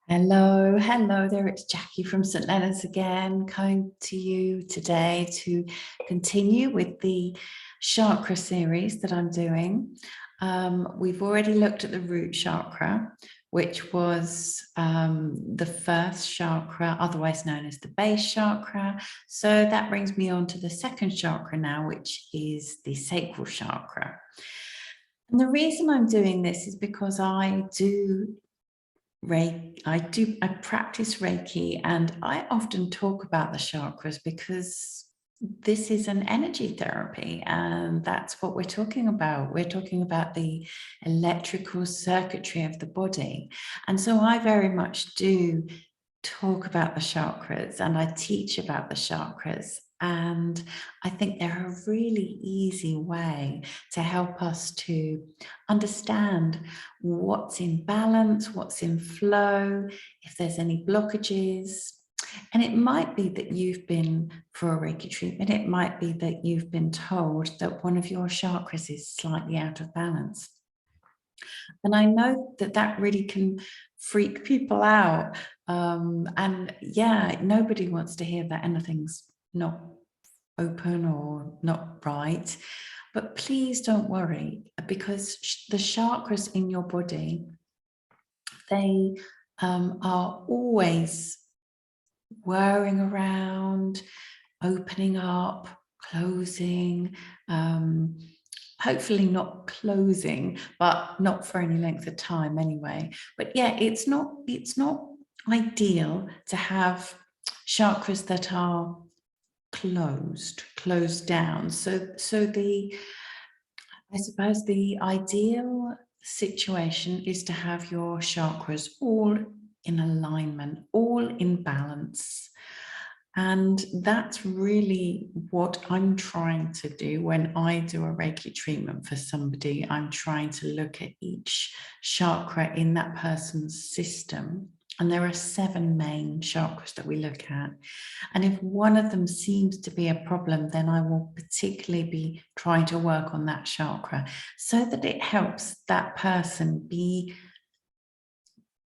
Hello, hello there. It's Jackie from St. Leonard's again, coming to you today to continue with the chakra series that I'm doing. We've already looked at the root chakra, which was the first chakra, otherwise known as the base chakra. So that brings me on to the second chakra now, which is the sacral chakra. And the reason I'm doing this is because I practice Reiki, and I often talk about the chakras because this is an energy therapy, and that's what we're talking about. We're talking about the electrical circuitry of the body. And so I very much do talk about the chakras, and I teach about the chakras. And I think they're a really easy way to help us to understand what's in balance, what's in flow, if there's any blockages. And it might be that you've been for a Reiki treatment, it might be that you've been told that one of your chakras is slightly out of balance. And I know that that really can freak people out. And yeah, nobody wants to hear that anything's not open or not right. But please don't worry, because the chakras in your body, they are always whirring around, opening up, closing, hopefully not closing, but not for any length of time anyway. But yeah, it's not ideal to have chakras that are closed down. So I suppose the ideal situation is to have your chakras all in alignment, all in balance. And that's really what I'm trying to do when I do a Reiki treatment for somebody. I'm trying to look at each chakra in that person's system. And there are 7 main chakras that we look at. And if one of them seems to be a problem, then I will particularly be trying to work on that chakra so that it helps that person be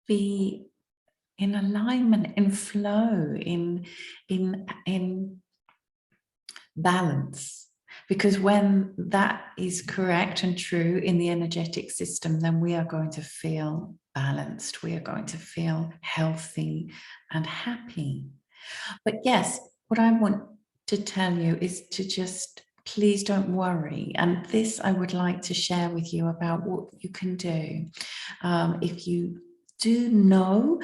in alignment, in flow, in balance. Because when that is correct and true in the energetic system, then we are going to feel balanced. We are going to feel healthy and happy. But yes, what I want to tell you is to just please don't worry. And this I would like to share with you about what you can do. If you do know,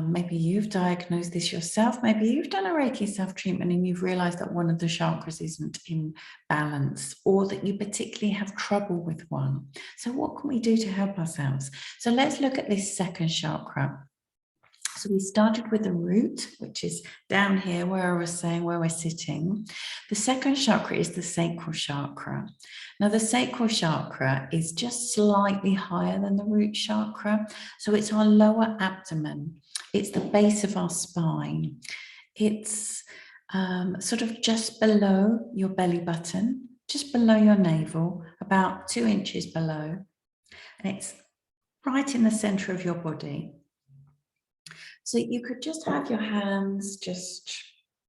maybe you've diagnosed this yourself, maybe you've done a Reiki self-treatment and you've realized that one of the chakras isn't in balance, or that you particularly have trouble with one. So what can we do to help ourselves? So let's look at this second chakra. So we started with the root, which is down here where I was saying where we're sitting. The second chakra is the sacral chakra. Now the sacral chakra is just slightly higher than the root chakra. So it's our lower abdomen. It's the base of our spine. It's sort of just below your belly button, just below your navel, about 2 inches below. And it's right in the center of your body. So you could just have your hands just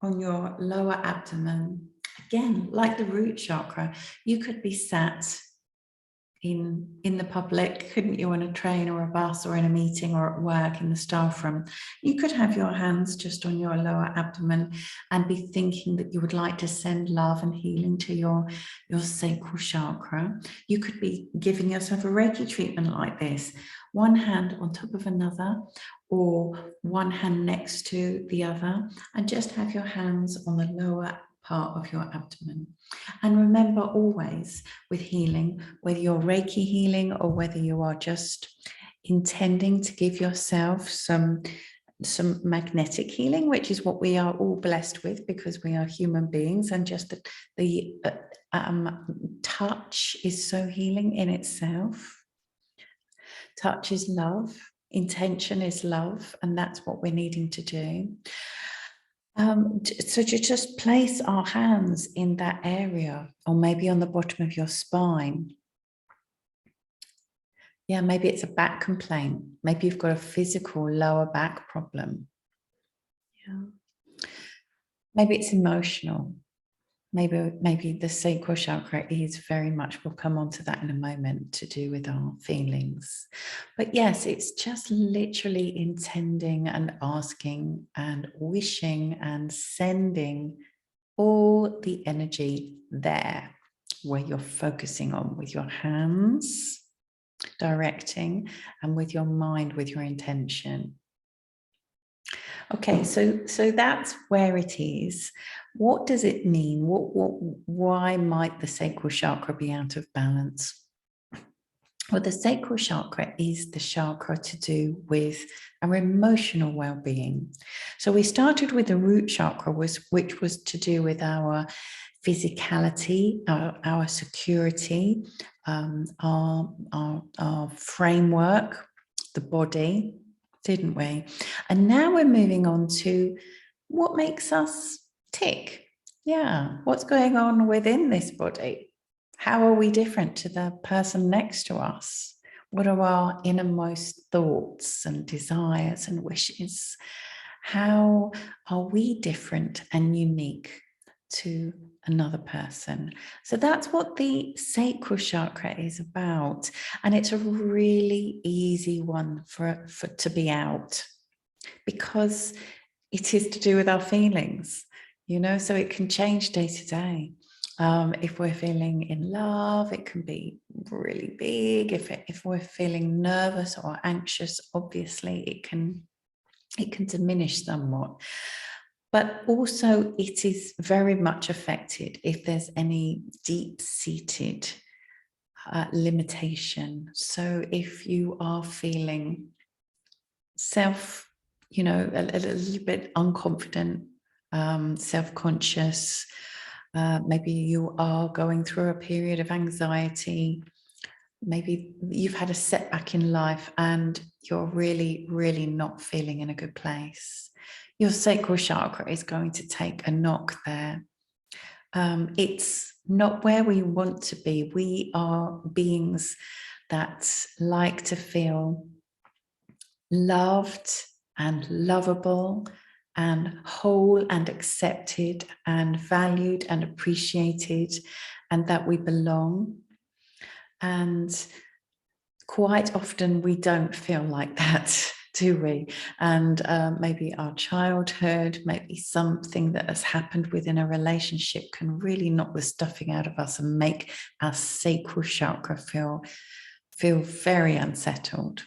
on your lower abdomen. Again, like the root chakra, you could be sat in the public, couldn't you, on a train or a bus or in a meeting or at work in the staff room. You could have your hands just on your lower abdomen and be thinking that you would like to send love and healing to your sacral chakra. You could be giving yourself a Reiki treatment like this, one hand on top of another, or one hand next to the other, and just have your hands on the lower part of your abdomen. And remember always with healing, whether you're Reiki healing or whether you are just intending to give yourself some magnetic healing, which is what we are all blessed with because we are human beings, and just the touch is so healing in itself. Touch is love, intention is love, and that's what we're needing to do. So to just place our hands in that area, or maybe on the bottom of your spine, Yeah, maybe it's a back complaint. Maybe you've got a physical lower back problem. Yeah. Maybe it's emotional. Maybe the sacral chakra is very much, we'll come on to that in a moment, to do with our feelings. But yes, it's just literally intending and asking and wishing and sending all the energy there, where you're focusing on with your hands, directing, and with your mind, with your intention. Okay, so that's where it is. What does it mean? Why might the sacral chakra be out of balance? Well, the sacral chakra is the chakra to do with our emotional well-being. So we started with the root chakra, which was to do with our physicality, our security, our framework, the body, didn't we? And now we're moving on to what makes us tick. Yeah, what's going on within this body? How are we different to the person next to us? What are our innermost thoughts and desires and wishes? How are we different and unique to another person? So that's what the sacral chakra is about. And it's a really easy one for to be out, because it is to do with our feelings, you know, so it can change day to day. If we're feeling in love, it can be really big. If we're feeling nervous or anxious, obviously it can diminish somewhat. But also it is very much affected if there's any deep-seated limitation. So if you are feeling a little bit unconfident, self-conscious, maybe you are going through a period of anxiety, maybe you've had a setback in life and you're really, really not feeling in a good place, your sacral chakra is going to take a knock there. It's not where we want to be. We are beings that like to feel loved and lovable and whole and accepted and valued and appreciated, and that we belong. And quite often we don't feel like that, do we? And maybe our childhood, maybe something that has happened within a relationship can really knock the stuffing out of us and make our sacral chakra feel very unsettled.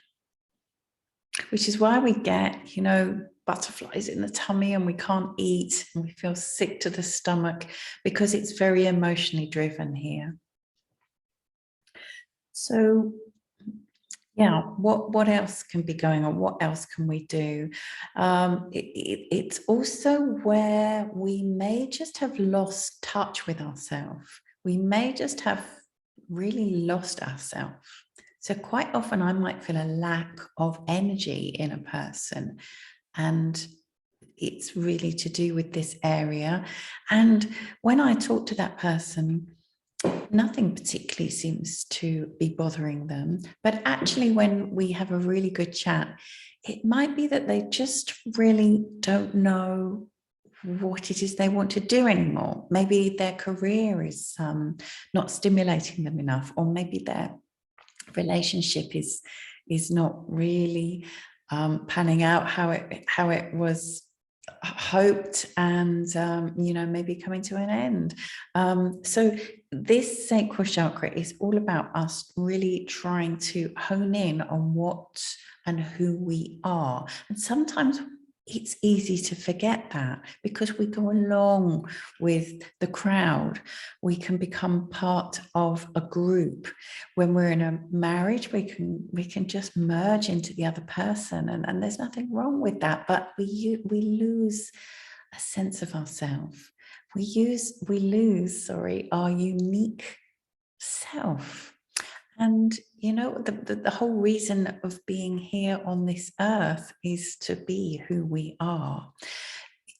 Which is why we get, you know, butterflies in the tummy and we can't eat and we feel sick to the stomach, because it's very emotionally driven here. So yeah, what else can be going on? What else can we do? It's also where we may just have lost touch with ourselves. We may just have really lost ourselves. So quite often I might feel a lack of energy in a person, and it's really to do with this area. And when I talk to that person, nothing particularly seems to be bothering them. But actually, when we have a really good chat, it might be that they just really don't know what it is they want to do anymore. Maybe their career is not stimulating them enough, or maybe their relationship is not really panning out how it was hoped, and you know, maybe coming to an end. So this sacral chakra is all about us really trying to hone in on what and who we are. And sometimes it's easy to forget that, because we go along with the crowd. We can become part of a group. When we're in a marriage, we can just merge into the other person, and there's nothing wrong with that. But we lose a sense of ourselves. We lose our unique self. And, you know, the whole reason of being here on this earth is to be who we are.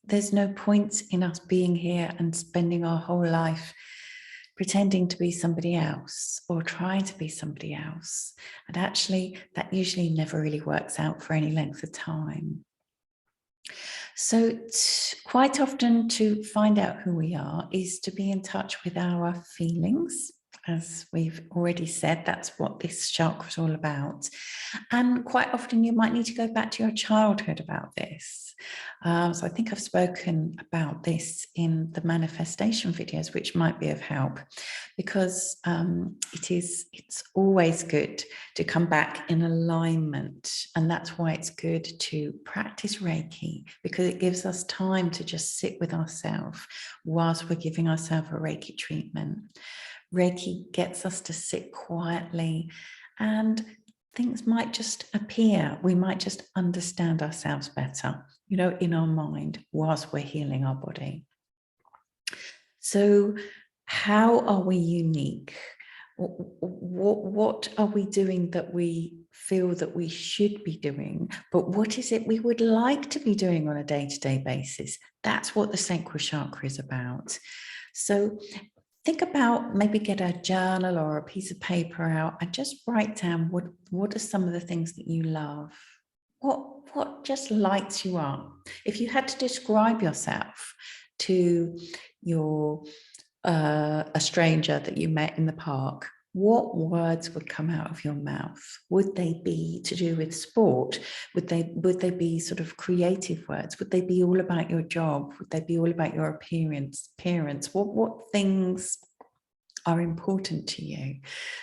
There's no point in us being here and spending our whole life pretending to be somebody else or trying to be somebody else. And actually, that usually never really works out for any length of time. So quite often to find out who we are is to be in touch with our feelings. As we've already said, that's what this chakra is all about. And quite often you might need to go back to your childhood about this. So I think I've spoken about this in the manifestation videos, which might be of help, because it's always good to come back in alignment. And that's why it's good to practice Reiki, because it gives us time to just sit with ourselves whilst we're giving ourselves a Reiki treatment. Reiki gets us to sit quietly, and things might just appear. We might just understand ourselves better, in our mind whilst we're healing our body. So how are we unique? What are we doing that we feel that we should be doing, but what is it we would like to be doing on a day-to-day basis? That's what the sacral chakra is about. So think about, maybe get a journal or a piece of paper out and just write down what are some of the things that you love. What just lights you up? If you had to describe yourself to a stranger that you met in the park, what words would come out of your mouth? Would they be to do with sport? Would they be sort of creative words? Would they be all about your job? Would they be all about your appearance? What things are important to you?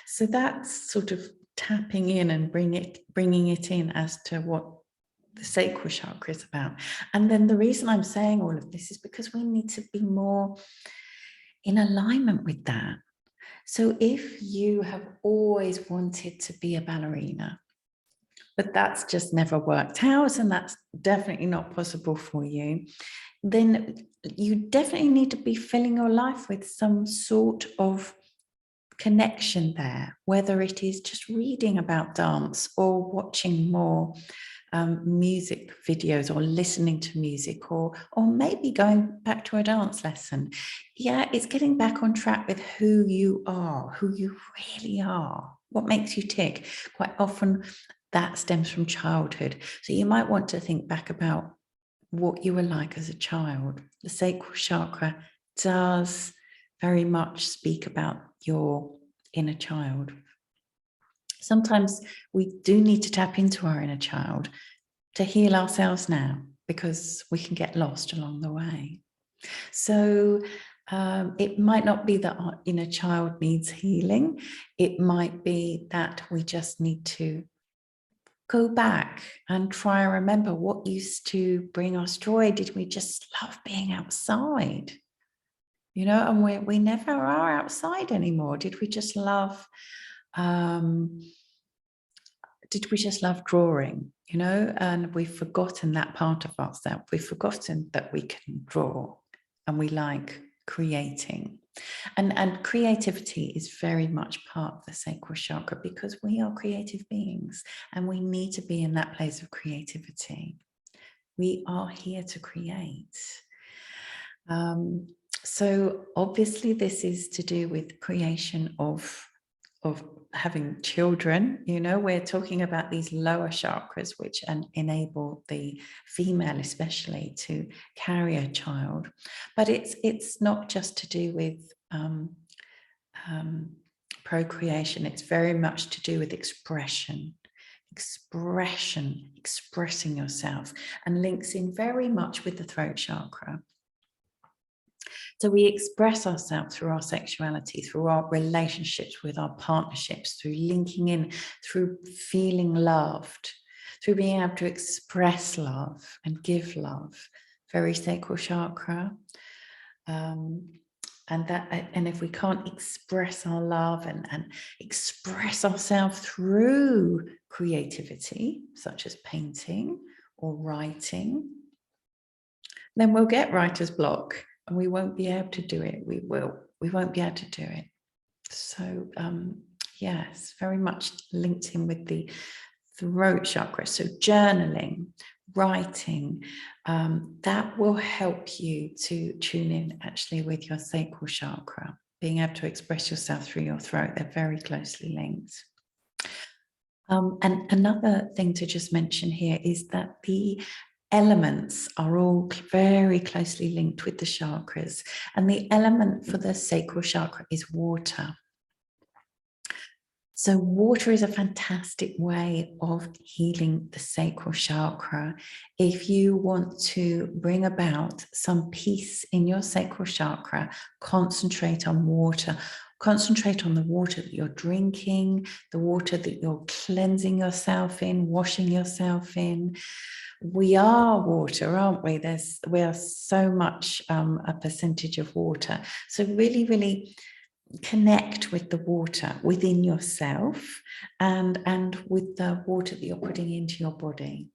So that's sort of tapping in and bringing it in as to what the sacral chakra is about. And then the reason I'm saying all of this is because we need to be more in alignment with that. So if you have always wanted to be a ballerina, but that's just never worked out, and that's definitely not possible for you, then you definitely need to be filling your life with some sort of connection there, whether it is just reading about dance or watching more music videos or listening to music, or maybe going back to a dance lesson. Yeah, it's getting back on track with who you are, who you really are, what makes you tick. Quite often that stems from childhood. So you might want to think back about what you were like as a child. The sacral chakra does very much speak about your inner child. Sometimes we do need to tap into our inner child to heal ourselves now, because we can get lost along the way. So it might not be that our inner child needs healing. It might be that we just need to go back and try and remember what used to bring us joy. Did we just love being outside? And we never are outside anymore. Did we just love drawing, and we've forgotten that part of ourselves. We've forgotten that we can draw, and we like creating. And creativity is very much part of the sacral chakra, because we are creative beings and we need to be in that place of creativity. We are here to create. So obviously this is to do with creation of having children. We're talking about these lower chakras, which enable the female especially to carry a child. But it's not just to do with procreation. It's very much to do with expression, expressing yourself, and links in very much with the throat chakra. So we express ourselves through our sexuality, through our relationships with our partnerships, through linking in, through feeling loved, through being able to express love and give love. Very sacral chakra. And if we can't express our love and express ourselves through creativity, such as painting or writing, then we'll get writer's block. And we won't be able to do it. We won't be able to do it. So yes, very much linked in with the throat chakra. So journaling, writing, that will help you to tune in actually with your sacral chakra. being able to express yourself through your throat. They're very closely linked. And another thing to just mention here is that the elements are all very closely linked with the chakras, and the element for the sacral chakra is water. So water is a fantastic way of healing the sacral chakra. If you want to bring about some peace in your sacral chakra, concentrate on water. Concentrate on the water that you're drinking, the water that you're cleansing yourself in, washing yourself in. We are water, aren't we? We are so much a percentage of water. So really, really connect with the water within yourself and with the water that you're putting into your body.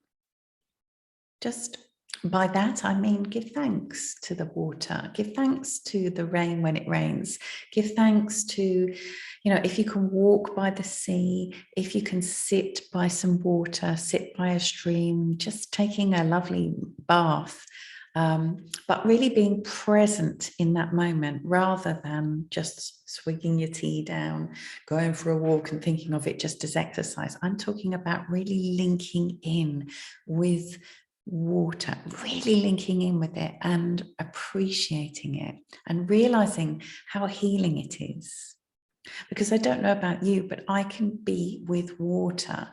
Just by that, I mean, give thanks to the water, give thanks to the rain when it rains, give thanks to, if you can walk by the sea, if you can sit by some water, sit by a stream, just taking a lovely bath, but really being present in that moment rather than just swigging your tea down, going for a walk and thinking of it just as exercise. I'm talking about really linking in with water, really linking in with it and appreciating it and realizing how healing it is. Because I don't know about you, but I can be with water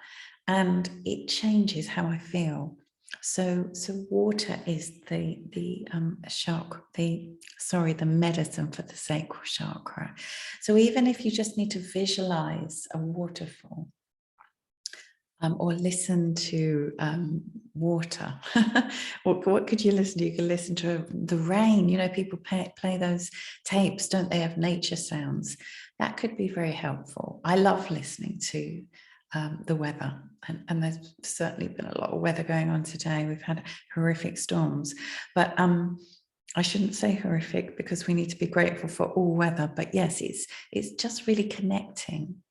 and it changes how I feel. So water is the medicine for the sacral chakra. So even if you just need to visualize a waterfall, or listen to water. What could you listen to? You can listen to the rain. People play those tapes, don't they, of nature sounds? That could be very helpful. I love listening to the weather, and there's certainly been a lot of weather going on today. We've had horrific storms, but I shouldn't say horrific because we need to be grateful for all weather. But yes, it's just really connecting.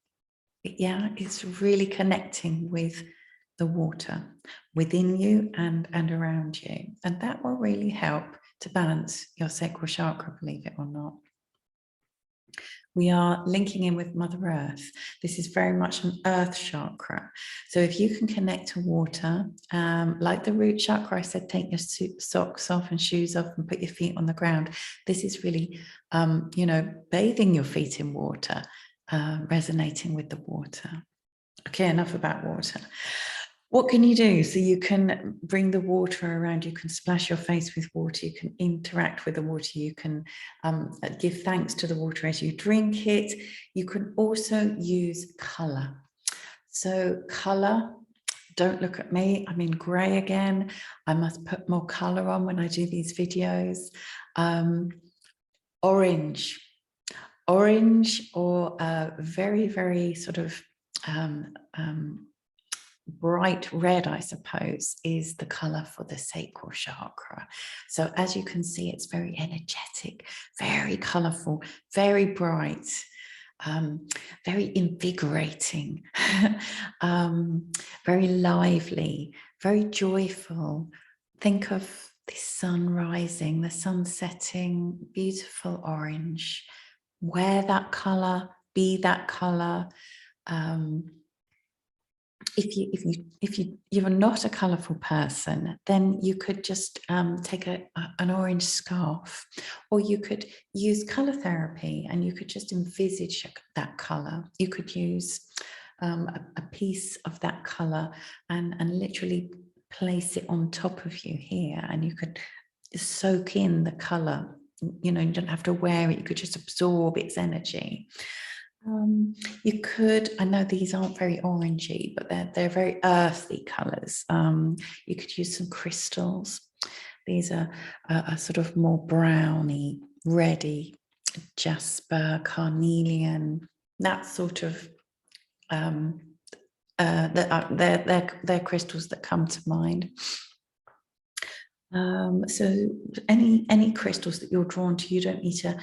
Yeah, it's really connecting with the water within you and around you. And that will really help to balance your sacral chakra, believe it or not. We are linking in with Mother Earth. This is very much an earth chakra. So if you can connect to water, like the root chakra, I said, take your socks off and shoes off and put your feet on the ground. This is really, bathing your feet in water. Resonating with the water. Okay, enough about water. What can you do? So you can bring the water around, you can splash your face with water, you can interact with the water, you can give thanks to the water as you drink it. You can also use color. So color, don't look at me, I'm in grey again. I must put more color on when I do these videos. Orange or very, very sort of bright red, I suppose, is the color for the sacral chakra. So as you can see, it's very energetic, very colorful, very bright, very invigorating, very lively, very joyful. Think of the sun rising, the sun setting, beautiful orange. Wear that color, be that color. If you're not a colorful person, then you could just take an orange scarf, or you could use color therapy and you could just envisage that color. You could use a piece of that color and literally place it on top of you here, and you could soak in the color. You don't have to wear it, you could just absorb its energy. You could, I know these aren't very orangey, but they're very earthy colors. You could use some crystals. These are sort of more browny, reddy, jasper, carnelian, that sort of they're crystals that come to mind. So any crystals that you're drawn to, you don't need to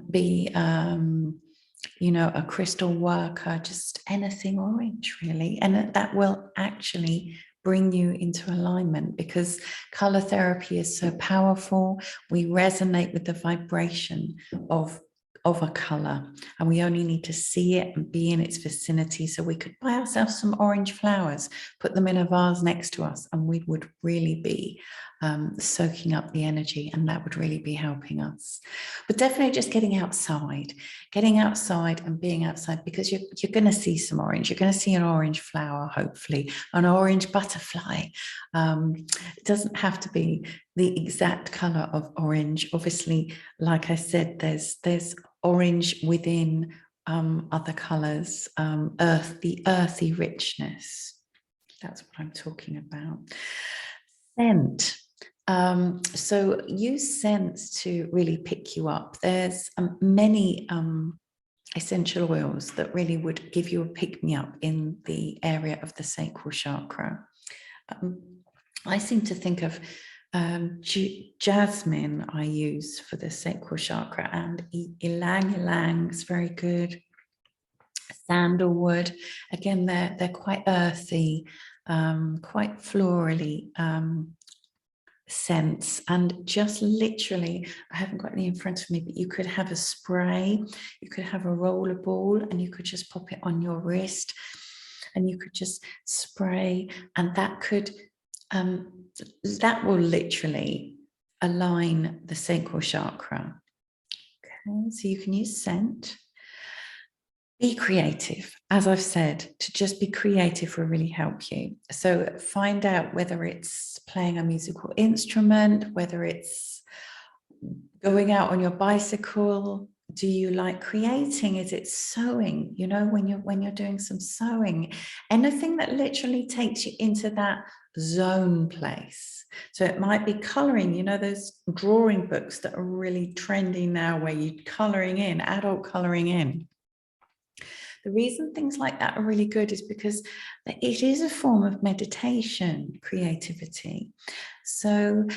be a crystal worker, just anything orange really, and that will actually bring you into alignment, because color therapy is so powerful. We resonate with the vibration of of a color, and we only need to see it and be in its vicinity. So we could buy ourselves some orange flowers, put them in a vase next to us, and we would really be soaking up the energy, and that would really be helping us. But definitely just getting outside and being outside, because you're going to see some orange. You're going to see an orange flower, hopefully an orange butterfly. It doesn't have to be the exact color of orange. Obviously, like I said, there's orange within other colors, the earthy richness. That's what I'm talking about. Scent. So use scents to really pick you up. There's many essential oils that really would give you a pick-me-up in the area of the sacral chakra. I seem to think of jasmine I use for the sacral chakra, and ylang ylang is very good. Sandalwood, again, they're quite earthy, quite florally scents, and just literally, I haven't got any in front of me, but you could have a spray, you could have a roller ball, and you could just pop it on your wrist, and you could just spray, and that could that will literally align the sacral chakra. Okay, so you can use scent. Be creative. As I've said, to just be creative will really help you. So find out whether it's playing a musical instrument, whether it's going out on your bicycle. Do you like creating? Is it sewing? You know, when you're doing some sewing, anything that literally takes you into that zone place. So it might be coloring, you know, those drawing books that are really trendy now, where you're coloring in, adult coloring in. The reason things like that are really good is because it is a form of meditation, creativity. So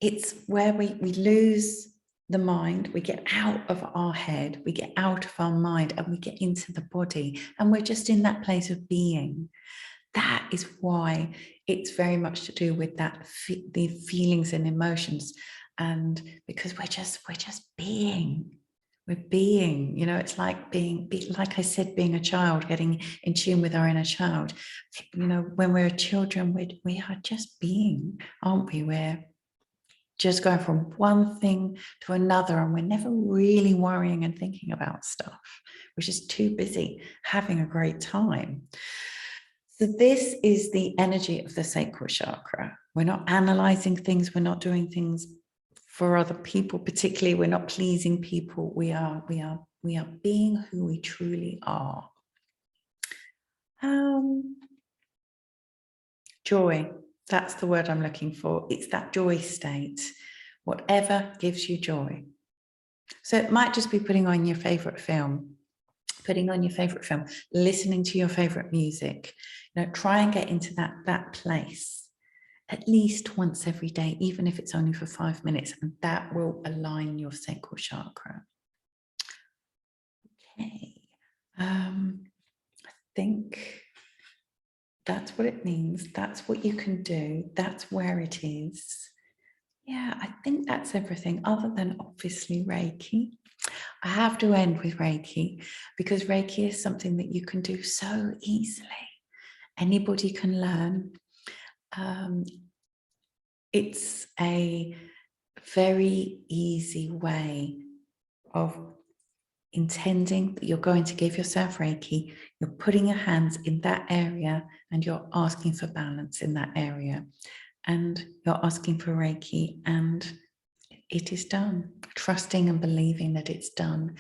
it's where we lose the mind, we get out of our head, we get out of our mind, and we get into the body, and we're just in that place of being. That is why it's very much to do with that, the feelings and emotions, and because we're just being. We're being, you know, it's like like I said, being a child, getting in tune with our inner child. You know, when we're children, we are just being, aren't we? We're just going from one thing to another, and we're never really worrying and thinking about stuff. We're just too busy having a great time. So this is the energy of the sacral chakra. We're not analyzing things. We're not doing things for other people, particularly. We're not pleasing people. We are being who we truly are. Joy, that's the word I'm looking for. It's that joy state, whatever gives you joy. So it might just be putting on your favorite film, listening to your favorite music. You know, try and get into that place at least once every day, even if it's only for 5 minutes, and that will align your sacral chakra. Okay, I think that's what it means. That's what you can do. That's where it is. Yeah, I think that's everything, other than obviously Reiki. I have to end with Reiki, because Reiki is something that you can do so easily. Anybody can learn. It's a very easy way of intending that you're going to give yourself Reiki. You're putting your hands in that area, and you're asking for balance in that area, and you're asking for Reiki, and it is done. Trusting and believing that it's done.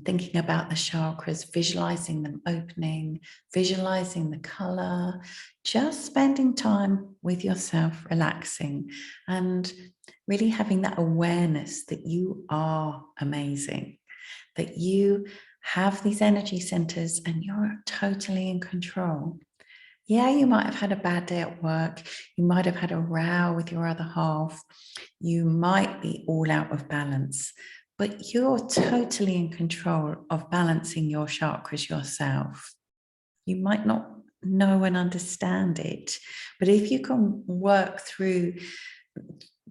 Thinking about the chakras, visualizing them opening, visualizing the color, just spending time with yourself, relaxing, and really having that awareness that you are amazing, that you have these energy centers and you're totally in control. Yeah, you might have had a bad day at work. You might have had a row with your other half. You might be all out of balance, but you're totally in control of balancing your chakras yourself. You might not know and understand it, but if you can work through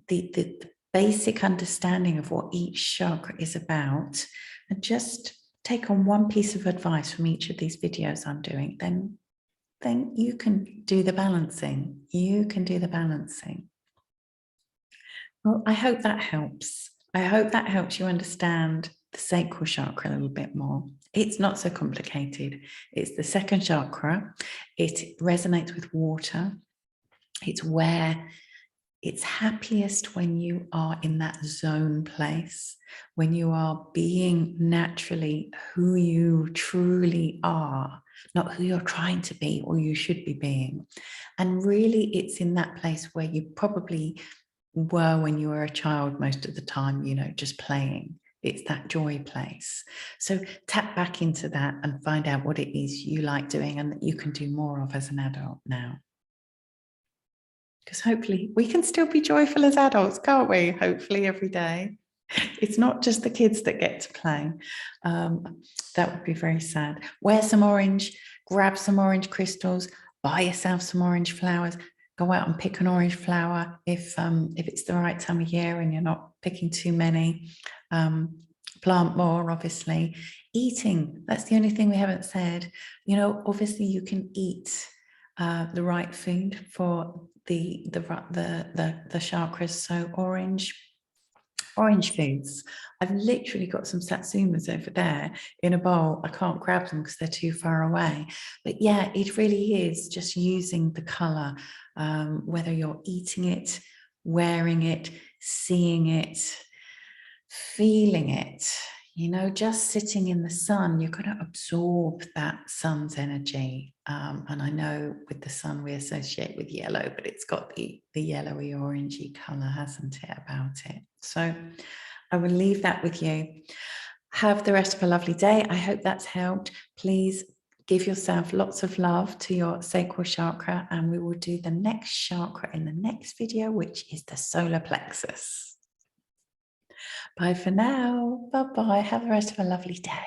the basic understanding of what each chakra is about, and just take on one piece of advice from each of these videos I'm doing, then you can do the balancing. You can do the balancing. Well, I hope that helps. I hope that helps you understand the sacral chakra a little bit more. It's not so complicated. It's the second chakra. It resonates with water. It's where it's happiest when you are in that zone place, when you are being naturally who you truly are, not who you're trying to be or you should be being. And really, it's in that place where you probably were when you were a child most of the time, you know, just playing. It's that joy place. So tap back into that and find out what it is you like doing and that you can do more of as an adult now. Because hopefully we can still be joyful as adults, can't we? Hopefully every day. It's not just the kids that get to play. That would be very sad. Wear some orange, grab some orange crystals, buy yourself some orange flowers, go out and pick an orange flower if it's the right time of year and you're not picking too many. Plant more, obviously. Eating, that's the only thing we haven't said. You know, obviously you can eat the right food for the chakras. So orange foods. I've literally got some satsumas over there in a bowl. I can't grab them because they're too far away. But yeah, it really is just using the color, whether you're eating it, wearing it, seeing it, feeling it. You know, just sitting in the sun, you're going to absorb that sun's energy. And I know with the sun we associate with yellow, but it's got the yellowy orangey color, hasn't it, about it? So I will leave that with you. Have the rest of a lovely day. I hope that's helped. Please give yourself lots of love to your sacral chakra, and we will do the next chakra in the next video, which is the solar plexus. Bye for now. Bye-bye. Have the rest of a lovely day.